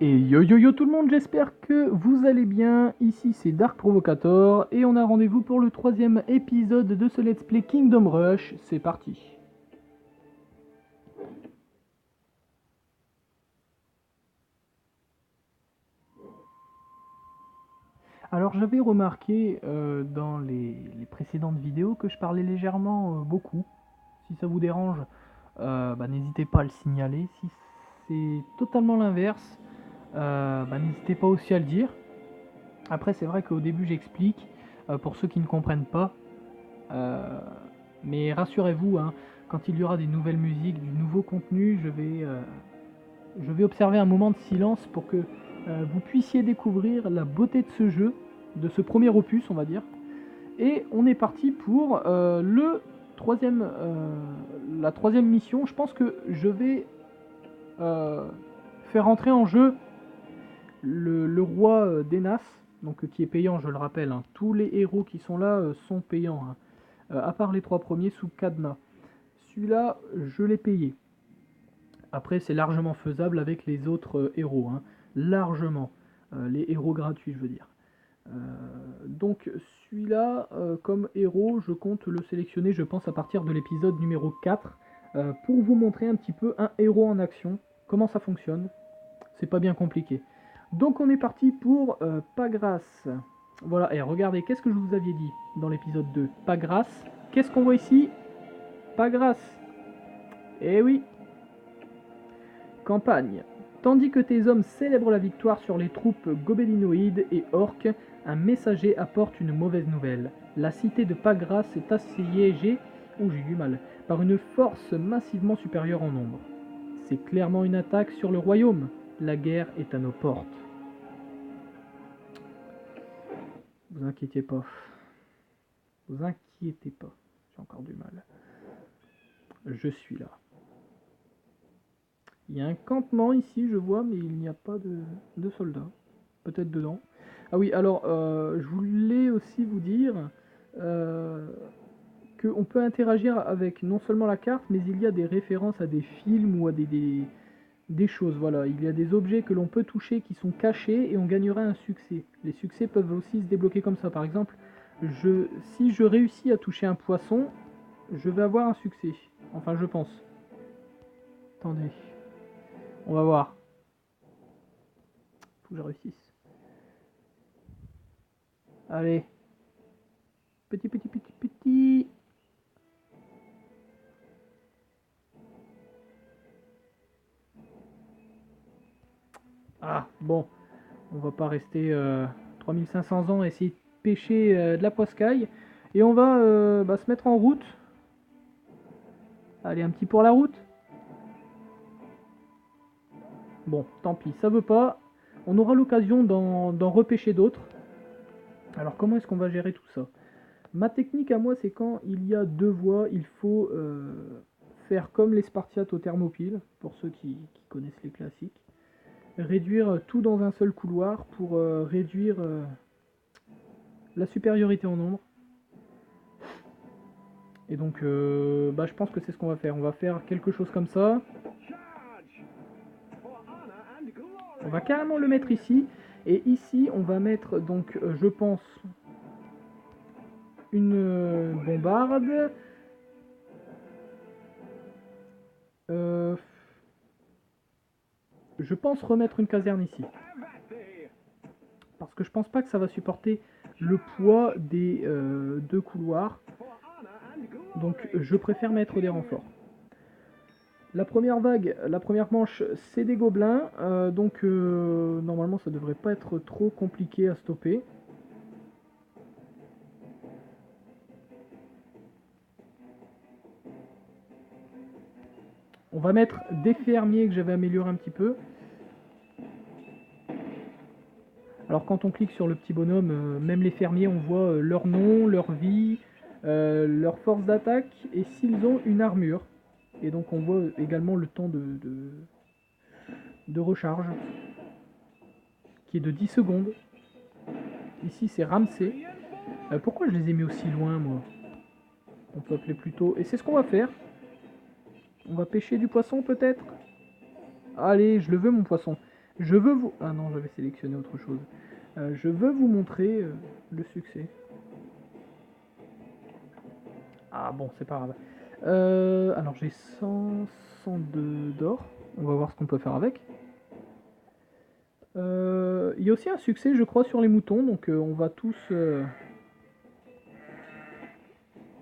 Et yo yo yo tout le monde, j'espère que vous allez bien. Ici c'est Dark Provocator et on a rendez-vous pour le troisième épisode de ce Let's Play Kingdom Rush. C'est parti. Alors j'avais remarqué dans les précédentes vidéos que je parlais légèrement beaucoup. Si ça vous dérange, n'hésitez pas à le signaler. Si c'est totalement l'inverse, n'hésitez pas aussi à le dire. Après c'est vrai qu'au début j'explique, pour ceux qui ne comprennent pas. Euh, mais rassurez-vous, hein, quand il y aura des nouvelles musiques, du nouveau contenu, je vais observer un moment de silence pour que vous puissiez découvrir la beauté de ce jeu, de ce premier opus, on va dire. Et on est parti pour la troisième mission. Je pense que je vais euh, faire entrer en jeu le roi d'Enas, donc qui est payant, je le rappelle. Hein. Tous les héros qui sont là sont payants. Hein. À part les trois premiers sous cadenas. Celui-là, je l'ai payé. Après, c'est largement faisable avec les autres héros. Hein. Largement. Les héros gratuits, je veux dire. Euh, donc, celui-là, comme héros, je compte le sélectionner, je pense, à partir de l'épisode numéro 4, pour vous montrer un petit peu un héros en action, comment ça fonctionne. C'est pas bien compliqué. Donc, on est parti pour Pagras. Voilà, et regardez, qu'est-ce que je vous avais dit dans l'épisode 2 Pagras. Qu'est-ce qu'on voit ici Pagras. Eh oui, campagne. Tandis que tes hommes célèbrent la victoire sur les troupes gobelinoïdes et orques, un messager apporte une mauvaise nouvelle. La cité de Pagras est assiégée, j'ai du mal, par une force massivement supérieure en nombre. C'est clairement une attaque sur le royaume. La guerre est à nos portes. Vous inquiétez pas. Vous inquiétez pas. J'ai encore du mal. Je suis là. Il y a un campement ici, je vois, mais il n'y a pas de soldats. Peut-être dedans. Ah oui, alors, je voulais aussi vous dire euh, qu'on peut interagir avec non seulement la carte, mais il y a des références à des films ou à des choses. Voilà, il y a des objets que l'on peut toucher qui sont cachés et on gagnera un succès. Les succès peuvent aussi se débloquer comme ça. Par exemple, si je réussis à toucher un poisson, je vais avoir un succès. Enfin, je pense. Attendez. On va voir. Faut que je réussisse. Allez. Petit, petit, petit, petit. Ah, bon. On va pas rester 3500 ans à essayer de pêcher de la poiscaille. Et on va se mettre en route. Allez, un petit pour la route. Bon, tant pis, ça veut pas. On aura l'occasion d'en repêcher d'autres. Alors comment est-ce qu'on va gérer tout ça? Ma technique à moi, c'est quand il y a deux voies, il faut faire comme les Spartiates au Thermopyle, pour ceux qui connaissent les classiques. Réduire tout dans un seul couloir pour réduire la supériorité en nombre. Et donc, je pense que c'est ce qu'on va faire. On va faire quelque chose comme ça. On va carrément le mettre ici. Et ici, on va mettre, donc, je pense, une bombarde. Je pense remettre une caserne ici. Parce que je pense pas que ça va supporter le poids des deux couloirs. Donc je préfère mettre des renforts. La première vague, la première manche, c'est des gobelins. Donc normalement ça devrait pas être trop compliqué à stopper. On va mettre des fermiers que j'avais amélioré un petit peu. Alors quand on clique sur le petit bonhomme, même les fermiers, on voit leur nom, leur vie, leur force d'attaque et s'ils ont une armure. Et donc on voit également le temps de recharge qui est de 10 secondes. Ici c'est Ramsey. Pourquoi je les ai mis aussi loin moi? On peut appeler plutôt. Et c'est ce qu'on va faire. On va pêcher du poisson peut-être. Allez, je le veux mon poisson. Je veux vous... Ah non, j'avais sélectionné autre chose. Je veux vous montrer le succès. Ah bon, c'est pas grave. Alors j'ai 102 d'or. On va voir ce qu'on peut faire avec. Il y a aussi un succès, je crois, sur les moutons. Donc on va tous...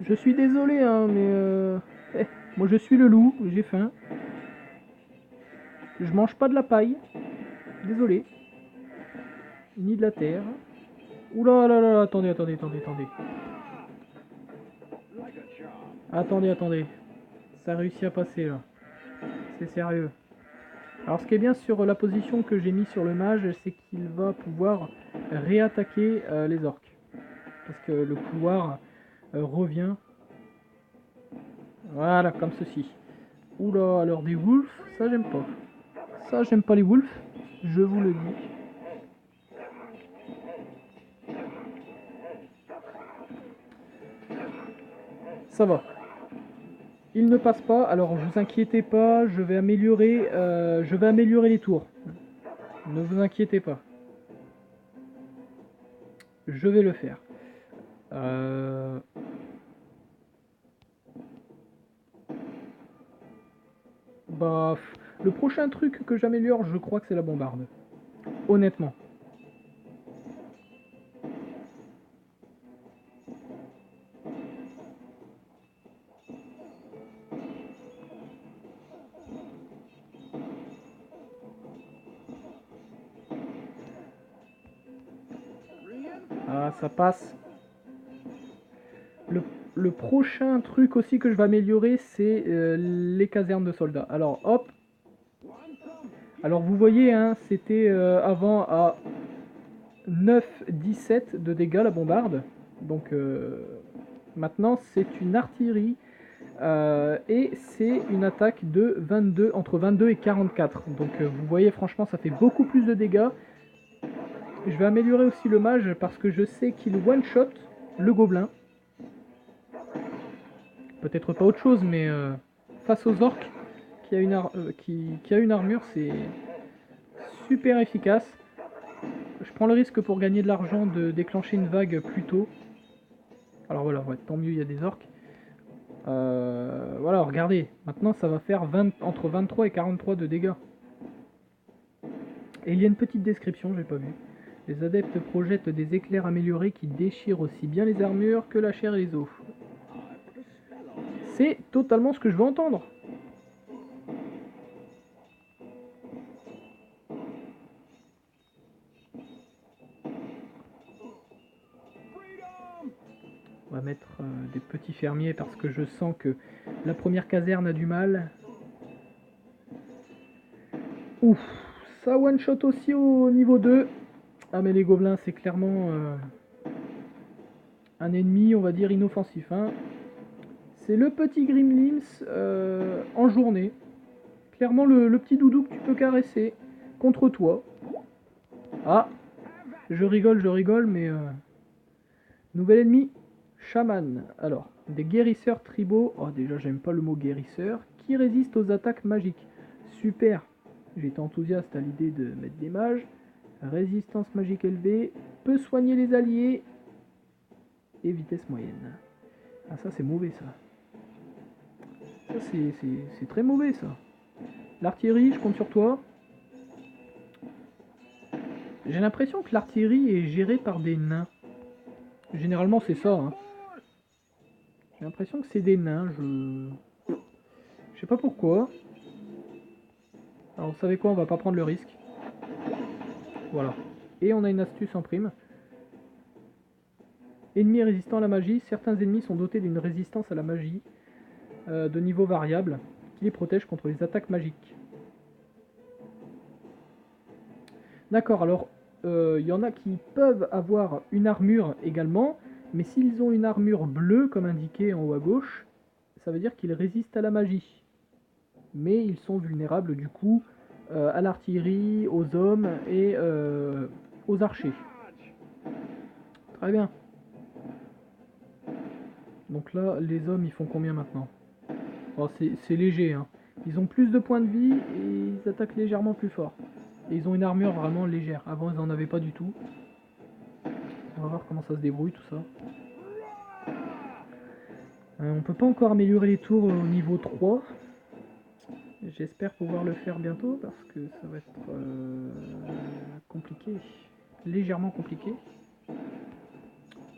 Je suis désolé, hein, mais... moi je suis le loup, j'ai faim. Je mange pas de la paille. Désolé. Ni de la terre. Oula là là, attendez. Attendez. Ça a réussi à passer là. C'est sérieux. Alors ce qui est bien sur la position que j'ai mis sur le mage, c'est qu'il va pouvoir réattaquer les orques. Parce que le couloir revient. Voilà, comme ceci. Oula, alors des wolves, ça j'aime pas. Ça j'aime pas les wolves, je vous le dis. Ça va. Il ne passe pas, alors vous inquiétez pas, je vais améliorer les tours. Ne vous inquiétez pas. Je vais le faire. Bah, le prochain truc que j'améliore, je crois que c'est la bombarde. Honnêtement. Ah, ça passe. Le prochain truc aussi que je vais améliorer, c'est les casernes de soldats. Alors, hop. Alors, vous voyez, hein, c'était avant à 9-17 de dégâts la bombarde. Donc, maintenant, c'est une artillerie. Et c'est une attaque de 22, entre 22 et 44. Donc, vous voyez, franchement, ça fait beaucoup plus de dégâts. Je vais améliorer aussi le mage parce que je sais qu'il one-shot le gobelin. Peut-être pas autre chose, mais face aux orques qui a une armure, c'est super efficace. Je prends le risque pour gagner de l'argent de déclencher une vague plus tôt. Alors voilà, ouais, tant mieux, il y a des orques. Voilà, regardez, maintenant ça va faire entre 23 et 43 de dégâts. Et il y a une petite description, j'ai pas vu. Les adeptes projettent des éclairs améliorés qui déchirent aussi bien les armures que la chair et les os. C'est totalement ce que je veux entendre. On va mettre des petits fermiers parce que je sens que la première caserne a du mal. Ouf, ça one shot aussi au niveau 2. Ah mais les gobelins c'est clairement un ennemi, on va dire, inoffensif. Hein. C'est le petit Grimlims en journée. Clairement le petit doudou que tu peux caresser contre toi. Ah, je rigole, mais... nouvel ennemi, chaman. Alors, des guérisseurs tribaux. Oh déjà j'aime pas le mot guérisseur. Qui résistent aux attaques magiques. Super. J'étais enthousiaste à l'idée de mettre des mages. Résistance magique élevée. Peut soigner les alliés. Et vitesse moyenne. Ah ça c'est mauvais ça. Ça c'est très mauvais ça. L'artillerie, je compte sur toi. J'ai l'impression que l'artillerie est gérée par des nains. Généralement c'est ça. Hein. J'ai l'impression que c'est des nains. Je sais pas pourquoi. Alors vous savez quoi, on va pas prendre le risque. Voilà. Et on a une astuce en prime. Ennemis résistant à la magie. Certains ennemis sont dotés d'une résistance à la magie de niveau variable qui les protège contre les attaques magiques. D'accord, alors il y en a qui peuvent avoir une armure également, mais s'ils ont une armure bleue comme indiqué en haut à gauche, ça veut dire qu'ils résistent à la magie. Mais ils sont vulnérables du coup à l'artillerie, aux hommes et aux archers. Très bien. Donc là, les hommes, ils font combien maintenant? Oh, c'est léger, hein. Ils ont plus de points de vie et ils attaquent légèrement plus fort. Et ils ont une armure vraiment légère. Avant, ils n'en avaient pas du tout. On va voir comment ça se débrouille tout ça. On peut pas encore améliorer les tours au niveau 3. J'espère pouvoir le faire bientôt parce que ça va être compliqué. Légèrement compliqué.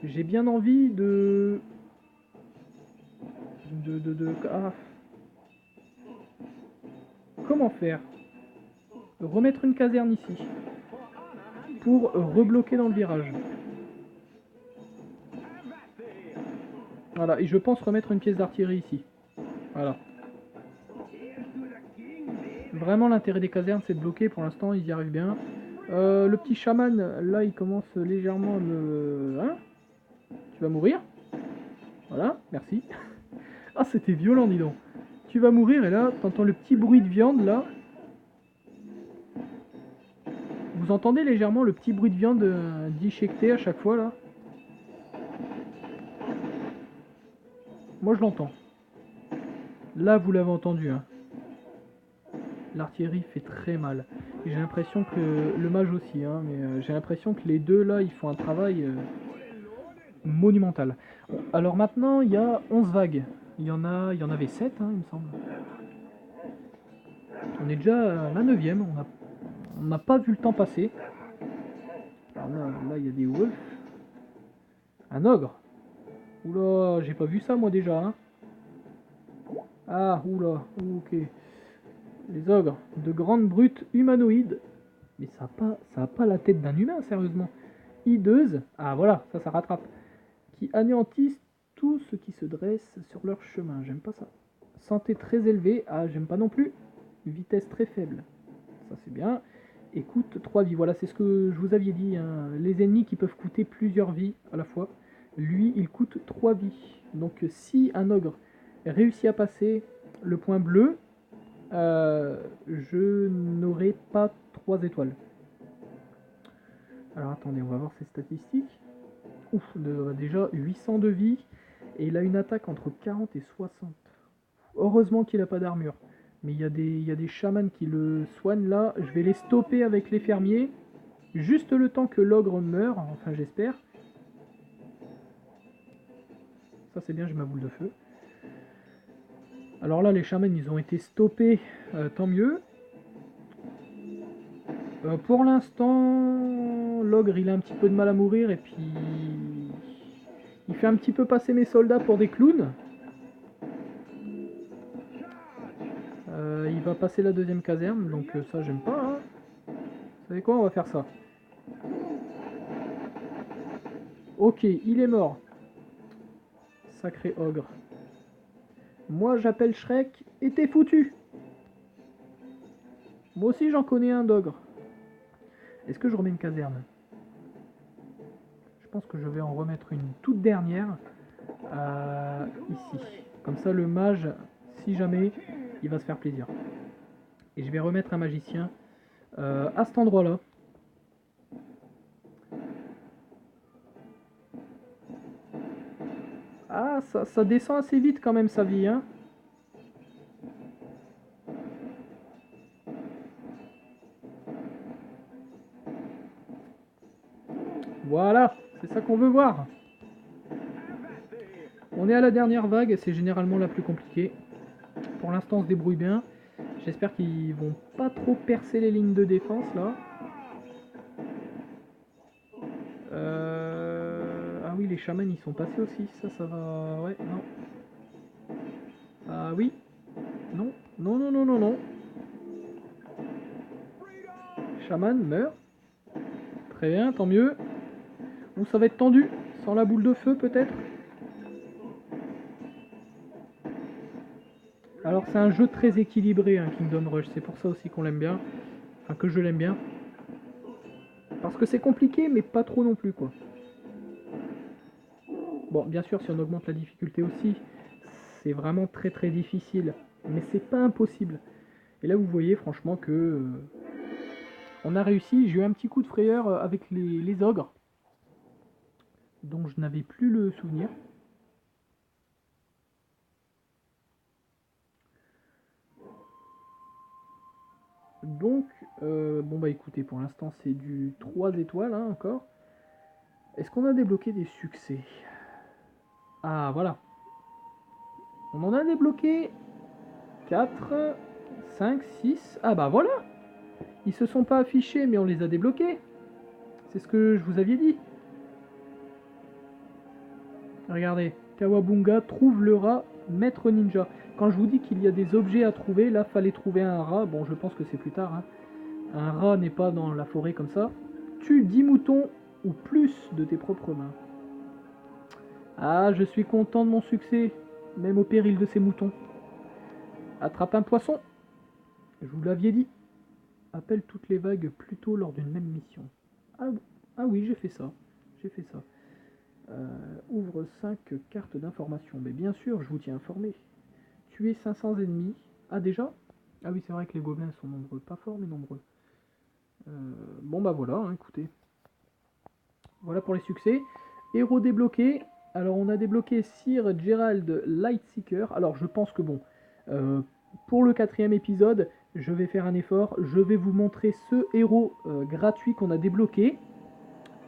J'ai bien envie Ah. Comment faire? Remettre une caserne ici. Pour rebloquer dans le virage. Voilà, et je pense remettre une pièce d'artillerie ici. Voilà. Vraiment l'intérêt des casernes c'est de bloquer, pour l'instant ils y arrivent bien. Le petit chaman, là il commence légèrement à me... Hein? Tu vas mourir? Voilà, merci. Ah c'était violent dis donc. Tu vas mourir et là t'entends le petit bruit de viande là. Vous entendez légèrement le petit bruit de viande déchiquetée à chaque fois là? Moi je l'entends. Là vous l'avez entendu hein. L'artillerie fait très mal. Et j'ai l'impression que le mage aussi, hein, mais j'ai l'impression que les deux là, ils font un travail monumental. Bon, alors maintenant, il y a 11 vagues. Il y en avait 7, hein, il me semble. On est déjà à la 9ème, on n'a pas vu le temps passer. Alors là, il y a des wolves. Un ogre. Oula, j'ai pas vu ça moi déjà. Hein. Ah, oula, ok. Les ogres, de grandes brutes humanoïdes. Mais ça a pas la tête d'un humain, sérieusement. Hideuses, ah voilà, ça rattrape. Qui anéantissent tout ce qui se dresse sur leur chemin. J'aime pas ça. Santé très élevée, ah j'aime pas non plus. Vitesse très faible, ça c'est bien. Et coûte 3 vies, voilà c'est ce que je vous aviez dit. Hein. Les ennemis qui peuvent coûter plusieurs vies à la fois. Lui il coûte 3 vies. Donc si un ogre réussit à passer le point bleu, je n'aurai pas 3 étoiles. Alors attendez, on va voir ses statistiques. Ouf, déjà 800 de vie. Et il a une attaque entre 40 et 60. Heureusement qu'il n'a pas d'armure. Mais il y a des chamans qui le soignent là. Je vais les stopper avec les fermiers. Juste le temps que l'ogre meure. Enfin, j'espère. Ça, c'est bien, j'ai ma boule de feu. Alors là, les chamans, ils ont été stoppés. Tant mieux. Pour l'instant, l'ogre, il a un petit peu de mal à mourir. Et puis... il fait un petit peu passer mes soldats pour des clowns. Il va passer la deuxième caserne, donc ça j'aime pas. Hein. Vous savez quoi, on va faire ça. Ok, il est mort. Sacré ogre. Moi j'appelle Shrek et t'es foutu. Moi aussi j'en connais un d'ogre. Est-ce que je remets une caserne? Je pense que je vais en remettre une toute dernière. Ici. Comme ça le mage, si jamais, il va se faire plaisir. Et je vais remettre un magicien à cet endroit-là. Ah, ça descend assez vite quand même sa vie, hein. Voilà, c'est ça qu'on veut voir. On est à la dernière vague, c'est généralement la plus compliquée. Pour l'instant, on se débrouille bien. J'espère qu'ils vont pas trop percer les lignes de défense là. Ah oui, les chamans ils sont passés aussi. Ça va. Ouais, non. Ah oui. Non, non, non, non, non, non. Chaman meurt. Très bien, tant mieux. Ou ça va être tendu. Sans la boule de feu peut-être. Alors c'est un jeu très équilibré, hein, Kingdom Rush. C'est pour ça aussi qu'on l'aime bien. Enfin que je l'aime bien. Parce que c'est compliqué, mais pas trop non plus, quoi. Bon, bien sûr, si on augmente la difficulté aussi, c'est vraiment très très difficile. Mais c'est pas impossible. Et là, vous voyez franchement que on a réussi. J'ai eu un petit coup de frayeur avec les ogres, dont je n'avais plus le souvenir. Donc, Bon bah écoutez, pour l'instant c'est du 3 étoiles hein, encore. Est-ce qu'on a débloqué des succès? Ah voilà. On en a débloqué 4, 5, 6. Ah bah voilà. Ils se sont pas affichés mais on les a débloqués. C'est ce que je vous aviez dit. Regardez. Kawabunga trouve le rat maître ninja. Quand je vous dis qu'il y a des objets à trouver, là fallait trouver un rat. Bon je pense que c'est plus tard. Hein. Un rat n'est pas dans la forêt comme ça. Tue 10 moutons ou plus de tes propres mains. Ah, je suis content de mon succès, même au péril de ces moutons. Attrape un poisson. Je vous l'aviez dit. Appelle toutes les vagues plus tôt lors d'une même mission. Ah oui, j'ai fait ça. J'ai fait ça. Ouvre 5 cartes d'information. Mais bien sûr, je vous tiens informé. Tuer 500 ennemis. Ah déjà? Ah oui, c'est vrai que les gobelins sont nombreux. Pas forts, mais nombreux. Bon bah voilà, hein, écoutez. Voilà pour les succès. Héros débloqué. Alors on a débloqué Sir Gerald Lightseeker. Alors je pense que bon, pour le 4e épisode, je vais faire un effort. Je vais vous montrer ce héros gratuit qu'on a débloqué.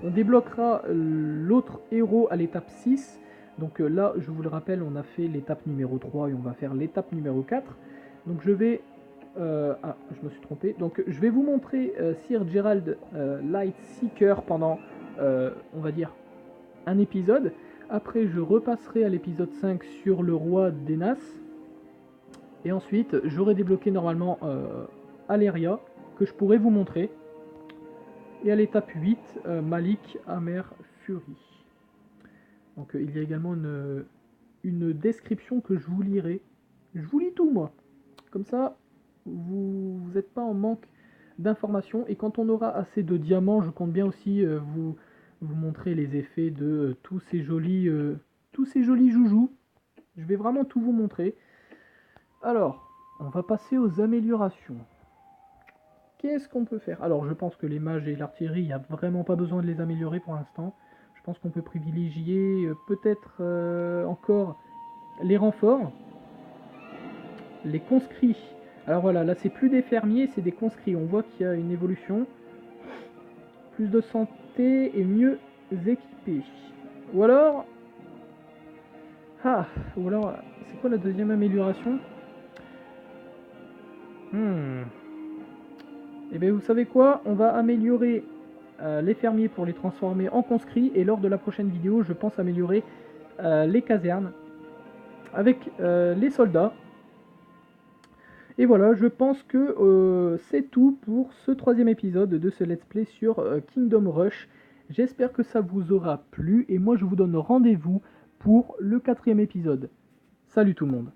On débloquera l'autre héros à l'étape 6. Donc là, je vous le rappelle, on a fait l'étape numéro 3 et on va faire l'étape numéro 4. Donc je vais... je me suis trompé. Donc je vais vous montrer Sir Gerald Lightseeker pendant, on va dire, un épisode. Après, je repasserai à l'épisode 5 sur le roi d'Enas. Et ensuite, j'aurai débloqué normalement Aleria, que je pourrai vous montrer. Et à l'étape 8, Malik Amer Fury. Donc il y a également une description que je vous lirai. Je vous lis tout, moi. Comme ça, vous n'êtes pas en manque d'informations. Et quand on aura assez de diamants, je compte bien aussi vous montrer les effets de tous ces jolis joujoux. Je vais vraiment tout vous montrer. Alors, on va passer aux améliorations. Qu'est-ce qu'on peut faire? Alors, je pense que les mages et l'artillerie, il n'y a vraiment pas besoin de les améliorer pour l'instant. Je pense qu'on peut privilégier peut-être encore les renforts. Les conscrits. Alors voilà, là c'est plus des fermiers, c'est des conscrits. On voit qu'il y a une évolution. Plus de santé et mieux équipés. Ou alors... ou alors, c'est quoi la deuxième amélioration? Et bien vous savez quoi? On va améliorer les fermiers pour les transformer en conscrits. Et lors de la prochaine vidéo, je pense améliorer les casernes avec les soldats. Et voilà, je pense que c'est tout pour ce 3e épisode de ce let's play sur Kingdom Rush. J'espère que ça vous aura plu et moi je vous donne rendez-vous pour le 4e épisode. Salut tout le monde!